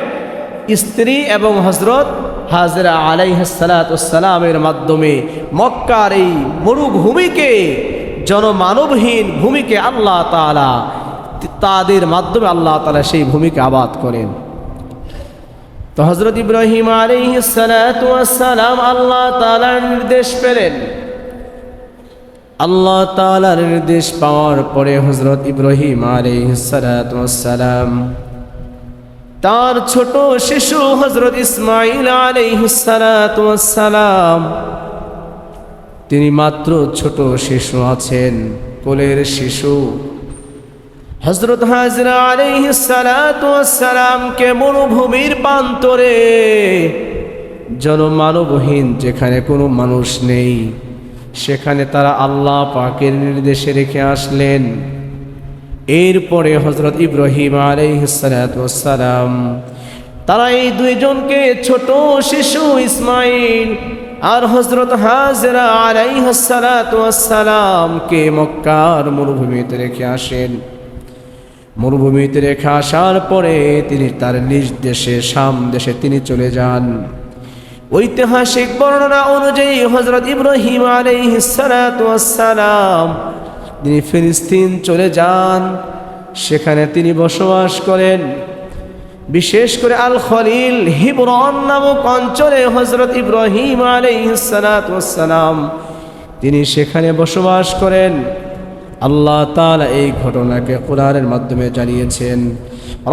স্ত্রী এবং হযরত হাজরা আলাইহিস সালাতু ওয়াস সালামের মাধ্যমে মক্কার এই মরুভূমিকে, জনমানবহীন ভূমিকে আল্লাহ তাআলা তাদের মাধ্যমে আল্লাহ তাআলা সেই ভূমিকে আবাদ করেন। তো হযরত ইব্রাহিম আলাইহিস সালাতু ওয়াস সালাম আল্লাহ তাআলার নির্দেশ পেলেন। আল্লাহ তাআলার নির্দেশ পাওয়ার পরে হযরত ইব্রাহিম আলাইহিস সালাতু ওয়াস সালাম তার ছোট শিশু হযরত ইসমাঈল আলাইহিস সালাতু ওয়াস সালাম, তিনি মাত্র ছোট শিশু আছেন, কোলের শিশু। হযরত হাজরা আলাইহিস সালাতু ওয়াস সালামকে মরুভূমির প্রান্তরে, জনমানবহীন যেখানে কোনো মানুষ নেই, সেখানে তারা আল্লাহ পাকের নির্দেশে রেখে আসলেন। এরপরে হযরত ইব্রাহিম আলাইহিস সালাতু ওয়াস সালাম তারা এই দুইজনকে, ছোট শিশু ইসমাঈল আর হযরত হাজরা আলাইহিস সালাতু ওয়াস সালামকে মক্কার মরুভূমিতে রেখে আসেন। মরুভূমিতে রেখে আসার পরে তিনি তার নিজ দেশে শাম দেশে তিনি চলে যান। ঐতিহাসিক বর্ণনা অনুযায়ী হযরত ইব্রাহিম আলাইহিস সালাতু ওয়াস সালাম তিনি ফিলিস্তিন চলে যান, সেখানে তিনি বসবাস করেন। বিশেষ করে আল খলিল হিবরন নামক অঞ্চলে হযরত ইব্রাহিম আলাইহিস সালাতু ওয়াস সালাম তিনি সেখানে বসবাস করেন। আল্লাহ তাআলা এই ঘটনাকে কোরআনের মাধ্যমে জানিয়েছেন,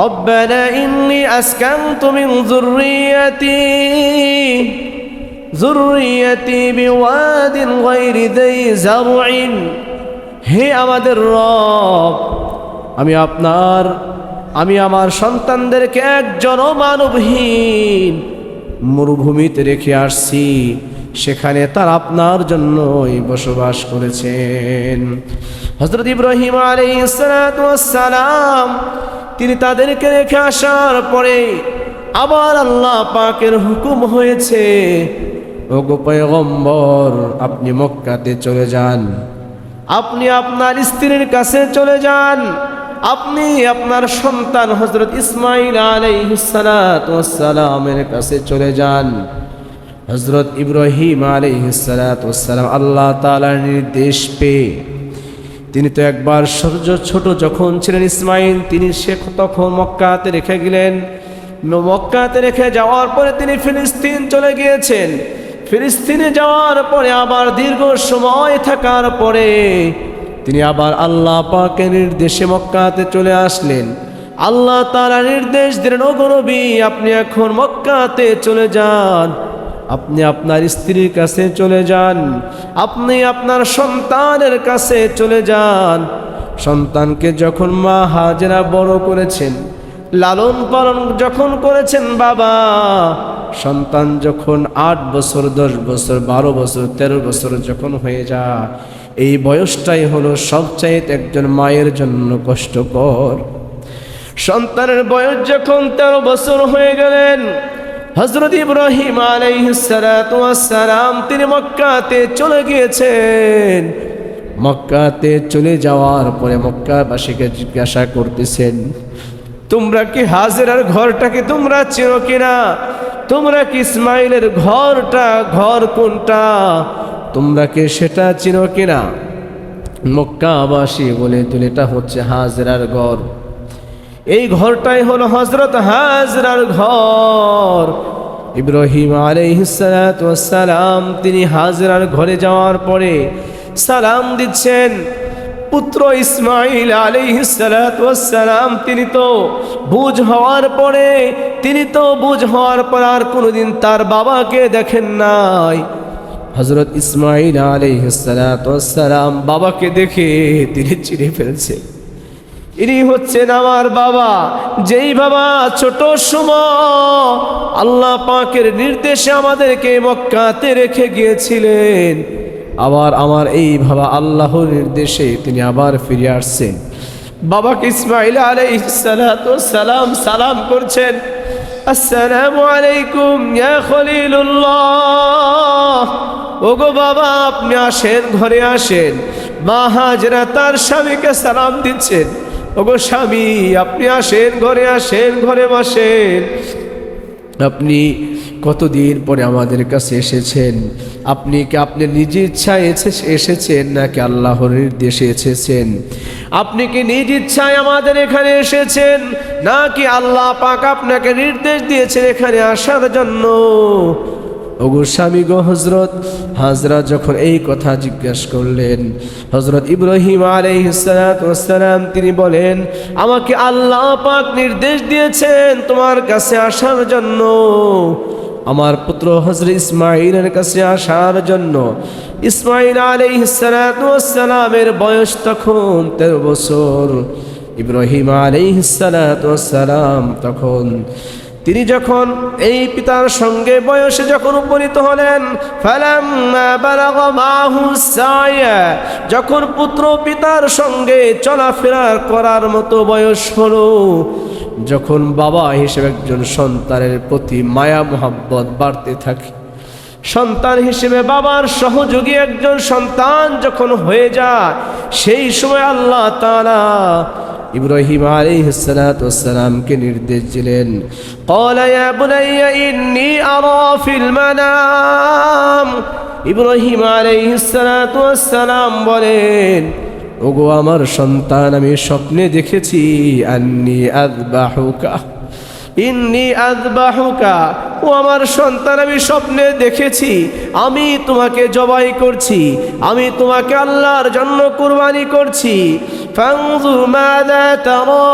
রব্বানা ইন্নী আসকানতু মিন যুররিয়্যাতি বিওয়াদিন গায়রি যাই যারইন। হে আমাদের রব, আমি আমার সন্তানদেরকে এক জনমানবহীন মরুভূমিতে রেখে আসছি, সেখানে তারা আপনার জন্যই বসবাস করেছেন। হযরত ইব্রাহিম আলাইহিস সালাতু ওয়াস সালাম তিনি তাদেরকে রেখে আসার পরে আবার আল্লাহ পাকের হুকুম হয়েছে, ওগো পয়গম্বর, আপনি মক্কাতে চলে যান, আপনি আপনার স্ত্রীর কাছে চলে যান, আপনি আপনার সন্তান হযরত ইসমাঈল আলাইহিস সালাতু ওয়াস সালামের কাছে চলে যান। হযরত ইব্রাহিম আলাইহিস সালাতু ওয়াস সালাম আল্লাহ তাআলার নির্দেশ পেয়ে, তিনি তো একবার ছোট যখন ছিলেন ইসমাঈল, তিনি তখন মক্কাতে রেখে গেলেন। মক্কাতে রেখে যাওয়ার পরে তিনি ফিলিস্তিন চলে গিয়েছেন। ফিলিস্তিনে যাওয়ার পরে আবার দীর্ঘ সময় থাকার পরে তিনি আবার আল্লাহ পাকের নির্দেশে মক্কাতে চলে আসলেন। আল্লাহ তাআলা নির্দেশ দিলেন, ওগো নবী, আপনি এখন মক্কাতে চলে যান, আপনি আপনার স্ত্রীর কাছে চলে যান, আপনি আপনার সন্তানের কাছে চলে যান। সন্তানকে যখন মা হাজেরা বড় করেছেন, লালন পালন যখন করেছেন বাবা, সন্তান যখন 8 বছর 10 বছর 12 বছর 13 বছর যখন হয়ে যায়, এই বয়সটাই হলো সবচাইতে একজন মায়ের জন্য কষ্টকর। সন্তানের বয়স যখন 13 বছর হয়ে গেলেন, হযরত ইব্রাহিম আলাইহিস সালাতু ওয়াস সালাম তিনি মক্কাতে চলে গিয়েছেন। মক্কাতে চলে যাওয়ার পরে মক্কাবাসীকে জিজ্ঞাসা করতেছেন, তোমরা কি হাজেরার ঘরটাকে তোমরা চেনো কিনা? তোমরা কি ইসমাঈলের ঘর কোনটা, তোমরা কি সেটা চিনো কিনা? মক্কাবাসী বলে দিল, এটা হচ্ছে হাজেরার ঘর, এই ঘরটাই হলো হযরত হাজরার ঘর। ইব্রাহিম আলাইহিস সালাতু ওয়াস সালাম তিনি হাজরার ঘরে যাওয়ার পরে সালাম দিচ্ছেন। পুত্র ইসমাঈল আলাইহিস সালাতু ওয়াস সালাম তিনি তো বুঝ হওয়ার পর আর কোনোদিন তার বাবাকে দেখেন নাই। হযরত ইসমাঈল আলাইহিস সালাতু ওয়াস সালাম বাবাকে দেখে তিনি চিনে ফেলছে। ইনি হচ্ছেন আমার বাবা, যেই বাবা ছোট সময় আল্লাহ পাকের নির্দেশে আমাদেরকে মক্কাতে রেখে গিয়েছিলেন। আবার আমার এই বাবা আল্লাহর নির্দেশে তিনি আবার ফিরে আসছেন। বাবাকে ইসমাঈল আলাইহিস সালাতু ওয়াস সালাম সালাম করছেন, আসসালামু আলাইকুম ইয়া খলিলুল্লাহ। ওগো বাবা, আপনি আসেন, ঘরে আসেন। মা হাজরা তার স্বামীকে সালাম দিচ্ছেন, ওগো স্বামী আপনি আসেন, ঘরে আসেন, ঘরে বসেন। আপনি কতদিন পরে আমাদের কাছে এসেছেন? আপনি কি আপনার নিজ ইচ্ছায় এসেছেন নাকি আল্লাহর নির্দেশে এসেছেন? আপনি কি নিজ ইচ্ছায় আমাদের এখানে এসেছেন নাকি আল্লাহ পাক আপনাকে নির্দেশ দিয়েছেন এখানে আসার জন্য? ওগো স্বামী গো হযরত হাজরা যখন এই কথা জিজ্ঞাসা করলেন, হযরত ইব্রাহিম আলাইহিস সালাতু ওয়াস সালাম তিনি বলেন, আমাকে আল্লাহ পাক নির্দেশ দিয়েছেন তোমার কাছে আসার জন্য, আমার পুত্র হযরত ইসমাঈলের কাছে আসার জন্য। ইসমাঈল আলাইহিস সালাতু ওয়াস সালামের বয়স তখন 13 বছর। ইব্রাহিম আলাইহিস সালাতু ওয়াস সালাম তখন তিনি যখন এই পিতার সঙ্গে বয়সে যখন উপনীত হলেন, ফালাম্মা বালাগা মাহু সায়া, যখন পুত্র পিতার সঙ্গে চলাফেরা করার মতো বয়স হলো, যখন বাবা হিসেবে একজন সন্তানের প্রতি মায়া মোহাব্বত বাড়তে থাকে, সন্তান হিসেবে বাবার সহযোগী একজন সন্তান যখন হয়ে যায়, সেই সময় আল্লাহ তাআলা ইব্রাহিম আলাইহিস সালাতু ওয়াস সালামকে নির্দেশ দিলেন, ক্বালা ইয়া বুনাইয়া ইন্নী আরা ফিল মানাম। ইব্রাহিম আলাইহিস সালাতু ওয়াস সালাম বলেন, ওগো আমার সন্তান, আমি স্বপ্নে দেখেছি, আন্নী আযবাহুকা, ইন্নী আযবাহুকা, ও আমার সন্তান আমি স্বপ্নে দেখেছি আমি তোমাকে জবাই করছি, আমি তোমাকে আল্লাহর জন্য কুরবানি করছি। ফানজুর মাযা তারা,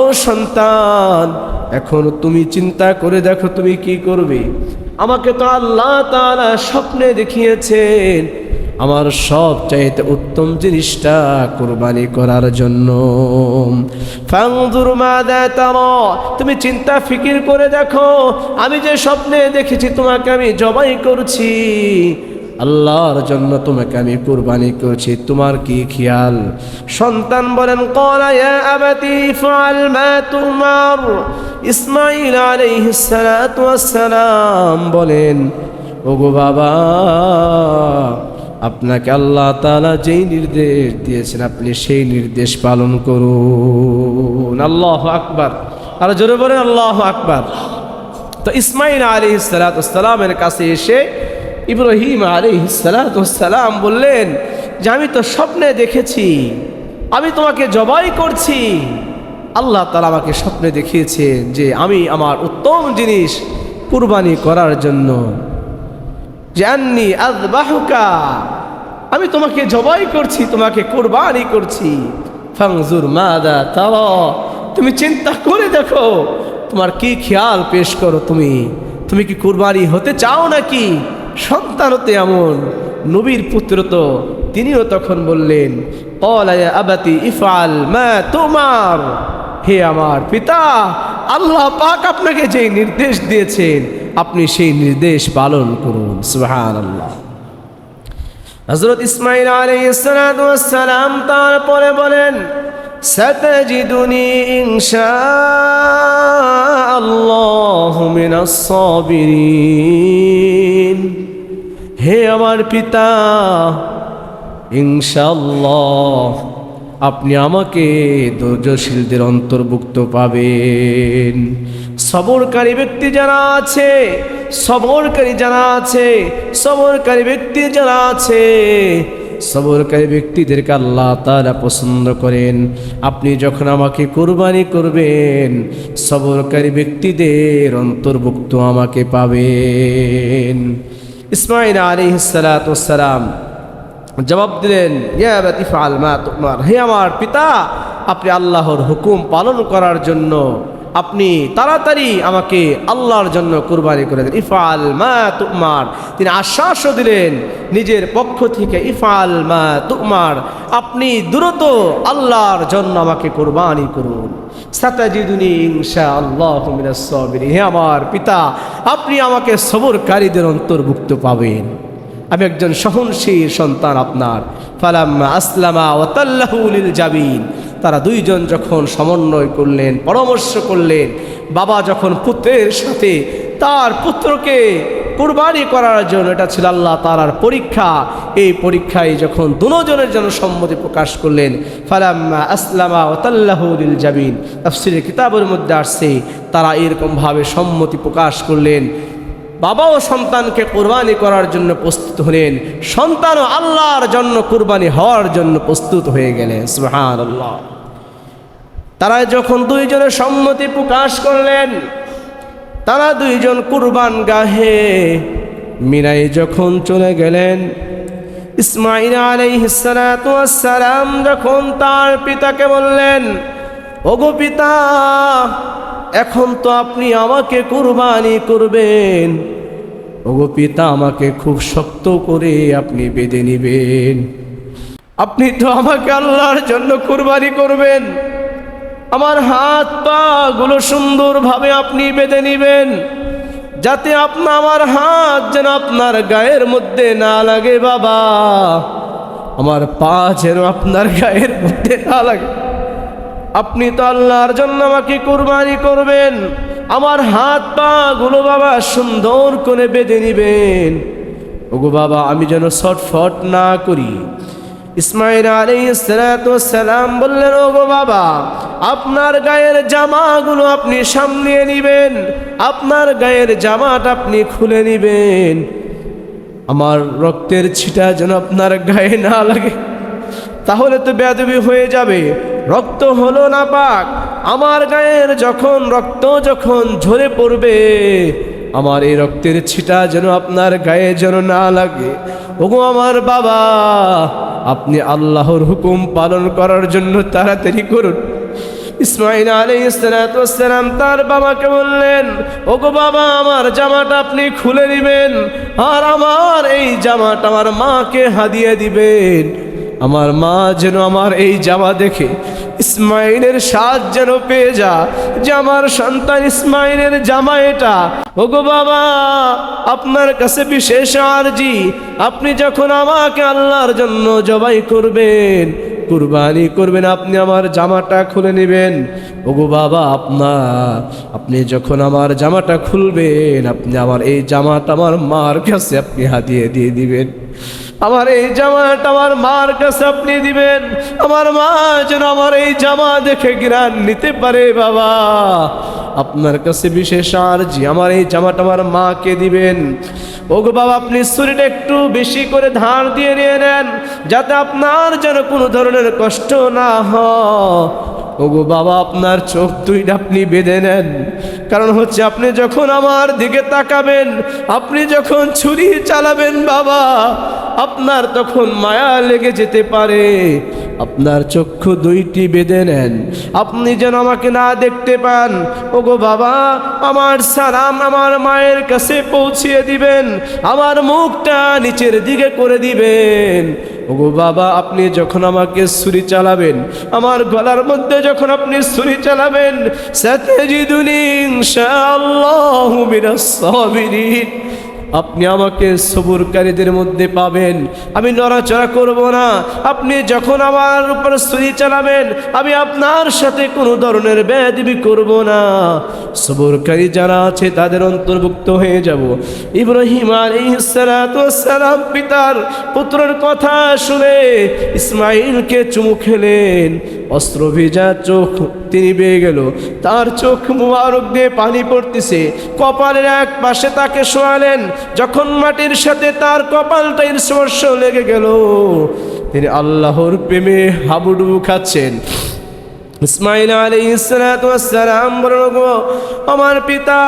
ও সন্তান এখন তুমি চিন্তা করে দেখো তুমি কি করবে। আমাকে তো আল্লাহ তাআলা স্বপ্নে দেখিয়েছেন আমার সবচাইতে উত্তম জিনিসটা কুরবানি করার জন্য। ফানজুর মাযা তারা, তুমি চিন্তা ফিকির করে দেখো, আমি যে স্বপ্নে দেখেছি তোমাকে আমি জবাই করছি, আল্লাহর জন্য তোমাকে আমি কুরবানি করছি, তোমার কি খেয়াল? সন্তান বলেন, ক্বালা ইয়া আবাতি ফাআল মা তুমার। ইসমাঈল আলাইহিস সালাতু ওয়াস সালাম বলেন, ওগো বাবা, আপনাকে আল্লাহ তাআলা যেই নির্দেশ দিয়েছেন আপনি সেই নির্দেশ পালন করুন। আল্লাহু আকবার, আর জোরে বলেন আল্লাহু আকবার। তো ইসমাঈল আলাইহিস সালাতু ওয়াস সালামের কাছে এসে ইব্রাহিম আলাইহিস সালাতু ওয়াস সালাম বললেন যে আমি তো স্বপ্নে দেখেছি আমি তোমাকে জবাই করছি, আল্লাহ তাআলা আমাকে স্বপ্নে দেখিয়েছেন যে আমি আমার উত্তম জিনিস কুরবানি করার জন্য, জান্নি আযবাহুকা, আমি তোমাকে জবাই করছি, তোমাকে কুরবানি করছি। ফানজুর মাযা তারা, তুমি চিন্তা করে দেখো তোমার কি খেয়াল পেশ করো, তুমি কি কুরবানি হতে চাও নাকি? সন্তান হতে এমন, নবীর পুত্র তো তিনিও তখন বললেন, ক্বালা ইয়া আবাতি ইফআল মা তুমার, হে আমার পিতা, আল্লাহ পাক আপনাকে যে নির্দেশ দিয়েছেন আপনি সেই নির্দেশ পালন করুন। সুবহানাল্লাহ। হযরত ইসমাঈল আলাইহিস সালাতু ওয়াস সালাম তারপরে বলেন, সাতাজিদুনি ইনশাআল্লাহু মিনাস সাবিরিন। হে আমার পিতা, ইনশাআল্লাহ আপনি আমাকে ধৈর্যশীলদের অন্তর্ভুক্ত পাবেন। সবরকারী ব্যক্তি যারা আছে, সবরকারী যারা আছে, সবরকারী ব্যক্তি যারা আছে, সবরকারী ব্যক্তিদেরকে আল্লাহ তাআলা পছন্দ করেন। আপনি যখন আমাকে কুরবানি করবেন সবরকারী ব্যক্তিদের অন্তর্ভুক্ত আমাকে পাবেন। ইসমাঈল আলাইহিস সালাতু ওয়াস সালাম জবাব দিলেন, ইয়া আবাতি ইফআল মা তুমার, হে আমার পিতা, আপনি আল্লাহর হুকুম পালন করার জন্য আপনি তাড়াতাড়ি আমাকে আল্লাহর জন্য কুরবানি করে দেন। ইফআল মা তুমার, তিনি আশ্বাসও দিলেন নিজের পক্ষ থেকে, ইফআল মা তুমার, আপনি দ্রুত আল্লাহর জন্য আমাকে কুরবানি করুন। সাতাজিদুনি ইনশাআল্লাহু মিনাস সাবিরিন, হে আমার পিতা, আপনি আমাকে সবরকারীদের অন্তর্ভুক্ত পাবেন। আমি একজন সহনশীল সন্তান আপনার। ফালাম্মা আসলামা ওয়া তাল্লাহু লিল জাবিন, তারা দুইজন যখন সমন্বয় করলেন, পরামর্শ করলেন, বাবা যখন পুত্রের সাথে তার পুত্রকে কুরবানি করার জন্য, এটা ছিল আল্লাহ তাআলার পরীক্ষা, এই পরীক্ষায় যখন দুজনের জন্য সম্মতি প্রকাশ করলেন, ফালাম্মা আসলামা ওয়া তাল্লাহু লিল জাবিন, তাফসীরের কিতাবের মধ্যে আসছে তারা এরকমভাবে সম্মতি প্রকাশ করলেন। বাবাও সন্তানকে কুরবানি করার জন্য প্রস্তুত হলেন, সন্তানও আল্লাহর জন্য কুরবানি হওয়ার জন্য প্রস্তুত হয়ে গেলেন। সুবহানাল্লাহ। তারা যখন দুইজনের সম্মতি প্রকাশ করলেন, তারা দুইজন কুরবান গাহে মিনায় যখন চলে গেলেন, ইসমাঈল আলাইহিস সালাতু ওয়াস সালাম যখন তার পিতাকে বললেন, ওগো পিতা, এখন তো আপনি আমাকে কুরবানি করবেন, ওগো পিতা, আমাকে খুব শক্ত করে আপনি বেঁধে নিবেন, আপনি তো আমাকে আল্লাহর জন্য কুরবানি করবেন, আমার হাত পা গুলো সুন্দরভাবে আপনি বেঁধে নিবেন, যাতে আমার হাত যেন আপনার গায়ের মধ্যে না লাগে বাবা, আমার পা যেন আপনার গায়ের মধ্যে না লাগে, আপনি তো আল্লাহর জন্য আমাকে কুরবানি করবেন, আমার হাত পা গুলো বাবা সুন্দর করে বেঁধে নিবেন, ওগো বাবা, আমি যেন ছটফট না করি। ইসমাঈল আলাইহিস সালাতু ওয়াস সালাম বললেন, ওগো বাবা, আপনার গায়ের জামাগুলো আপনি সামলিয়ে নিবেন, আপনার গায়ের জামাটা আপনি খুলে নিবেন, আমার রক্তের ছিটা যেন আপনার গায়ে না লাগে, তাহলে তো বেয়াদবি হয়ে যাবে, রক্ত হলো না পাক, আমার গায়ের যখন রক্ত যখন ঝরে পড়বে, আমার এই রক্তের ছিটা যেন আপনার গায়ে যেন না লাগে, ওগো আমার বাবা, আপনি আল্লাহর হুকুম পালন করার জন্য তাড়াতাড়ি করুন। ইসমাঈল আলাইহিস সালাতু ওয়াস সালাম তার বাবাকে বললেন, ওগো বাবা, আমার জামাটা আপনি খুলে নেবেন, আর আমার এই জামাটা আমার মাকে হাদিয়া দিবেন, আমার মা যেন আমার এই জামা দেখে ইসমাঈলের স্বাদ যেন পেয়ে যা যে আমার সন্তান ইসমাঈলের জামা এটা। ওগো বাবা, আপনার কাছে বিশেষ আরজি, আপনি যখন আমাকে আল্লাহর জন্য জবাই করবেন, কুরবানি করবেন, আপনি আমার জামাটা খুলে নেবেন। ওগো বাবা, আপনি যখন আমার জামাটা খুলবেন, আপনি আমার এই জামাটা আমার মার কাছে আপনি হাতিয়ে দিয়ে দিবেন, আমার এই জামাটা আমার মার কাছে আপনি দিবেন, আমার মা যেন আমার এই জামা দেখে ঘ্রাণ নিতে পারে বাবা, আপনার কাছে বিশেষ আরজি, আমার এই জামাটা আমার মাকে দিবেন। ওগো বাবা, আপনি ছুরিটা একটু বেশি করে ধার দিয়ে নিয়ে নেন, যাতে আপনার যেন কোনো ধরনের কষ্ট না হয়। ওগো বাবা, আপনার চোখ দুইটা আপনি বেঁধে নেন, কারণ হচ্ছে আপনি যখন আমার দিকে তাকাবেন, আপনি যখন ছুরি চালাবেন বাবা, আপনার তখন মায়া লেগে যেতে পারে, আপনার চক্ষু দুইটি বেঁধে নেন, আপনি যেন আমাকে না দেখতে পান। ওগো বাবা, আমার সালাম আমার মায়ের কাছে পৌঁছিয়ে দিবেন, আমার মুখটা নিচের দিকে করে দিবেন। ওগো বাবা, আপনি যখন আমাকে ছুরি চালাবেন, আমার গলার মধ্যে যখন আপনি ছুরি চালাবেন, সাতাজিদুনি ইনশাআল্লাহু মিনাস সাবিরিন, আপনি আমাকে সবুরকারীদের মধ্যে পাবেন, আমি নড়াচড়া করব না। আপনি যখন আমার উপর ছুরি চালাবেন, আমি আপনার সাথে কোনো ধরনের বেয়াদবি করব না, সবুরকারী যারা আছে তাদের অন্তর্ভুক্ত হয়ে যাব। ইব্রাহিম আলাইহিস সালাতু ওয়াস সালাম পিতার পুত্রের কথা শুনে ইসমাঈলকে চুমু খেলেন, অস্ত্র ভেজা চোখ তিনি বেয়ে গেল, তার চোখ মুবারক দিয়ে পানি পড়তেছে, কপালের এক পাশে তাকে শোয়ালেন, যখন মাটির সাথে তার কপালটা স্পর্শ লেগে গেল, তিনি আল্লাহর প্রেমে হাবুডুবু খাচ্ছেন। ইসমাঈল আলাইহিস সালাতু ওয়াস সালাম বলেন, গো আমার পিতা,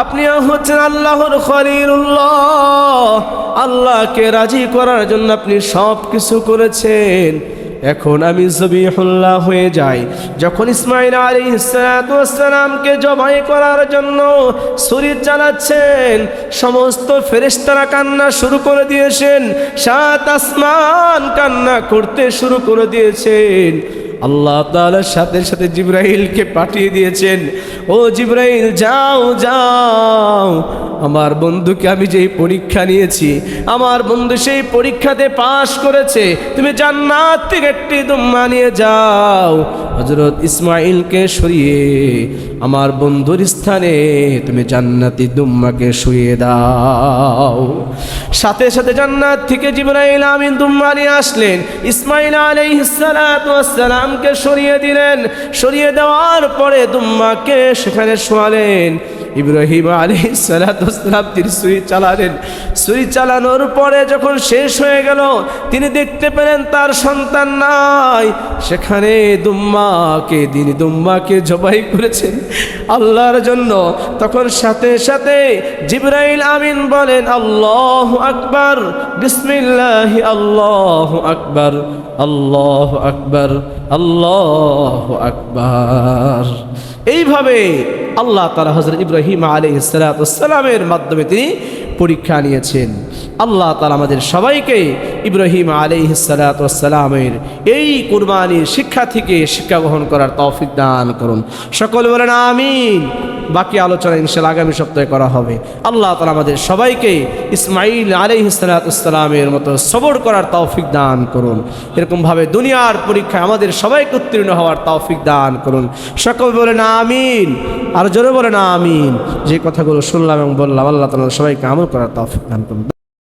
আপনি হচ্ছেন আল্লাহর খলিলুল্লাহ, আল্লাহকে রাজি করার জন্য আপনি সব কিছু করেছেন, এখন আমি জবিহুল্লাহ হয়ে যাই। যখন ইসমাঈল আলাইহিস সালামকে জবাই করার জন্য ছুরি চালাচ্ছেন, সমস্ত ফেরেশতারা কান্না শুরু করে দিয়েছেন, সাত আসমান কান্না করতে শুরু করে দিয়েছেন। আল্লাহ তাআলার সাথে সাথে জিবরাইলকে পাঠিয়ে দিয়েছেন, ও জিবরাইল যাও যাও, আমার বন্ধুকে আমি যেই পরীক্ষা নিয়েছি, আমার বন্ধু সেই পরীক্ষাতে পাশ করেছে, তুমি জান্নাত থেকে একটি দুম্বা নিয়ে যাও, হযরত ইসমাঈলকে সরিয়ে আমার বন্ধুর স্থানে তুমি জান্নাতি দুম্বাকে শুইয়ে দাও। সাথে সাথে জান্নাত থেকে জিবরাইল আমিন দুম্বা নিয়ে আসলেন, ইসমাঈল আলাইহিস সালামকে সরিয়ে দিলেন। সরিয়ে দেওয়ার পরে দুম্বাকে সেখানে শোয়ালেন। ইব্রাহিম আলাইহিস সালাম তিনি ছুরি চালালেন। ছুরি চালানোর পরে যখন শেষ হয়ে গেল, তিনি দেখতে পেলেন তার সন্তান নাই। সেখানে তিনি দুম্বাকে জবাই করেছেন আল্লাহর জন্য। তখন সাথে সাথে জিবরাইল আমিন বলেন, আল্লাহু আকবার, বিসমিল্লাহি আল্লাহু আকবার, আল্লাহু আকবার, আল্লাহু আকবার। এইভাবে আল্লাহ তাআলা হযরত ইব্রাহিম আলাইহিস সালামের মাধ্যমে তিনি পরীক্ষা নিয়েছেন। আল্লাহ তাআলা আমাদের সবাইকে ইব্রাহিম আলাইহিস সালামের এই কুরবানির শিক্ষা থেকে শিক্ষা গ্রহণ করার তৌফিক দান করুন। সকল বলেন আমিন। বাকি আলোচনা ইনশাআল্লাহ আগামী সপ্তাহে করা হবে। আল্লাহ তাআলা আমাদের সবাইকে ইসমাঈল আলাইহিস সালামের মতো সবর করার তৌফিক দান করুন। এরকমভাবে দুনিয়ার পরীক্ষায় আমাদের সবাইকে উত্তীর্ণ হওয়ার তৌফিক দান করুন। সকল বলেন আমিন। আর জোরে বলেন আমিন। যে কথাগুলো শুনলাম এবং বললাম, আল্লাহ তাআলা সবাইকে আমল করার তৌফিক দান করুন।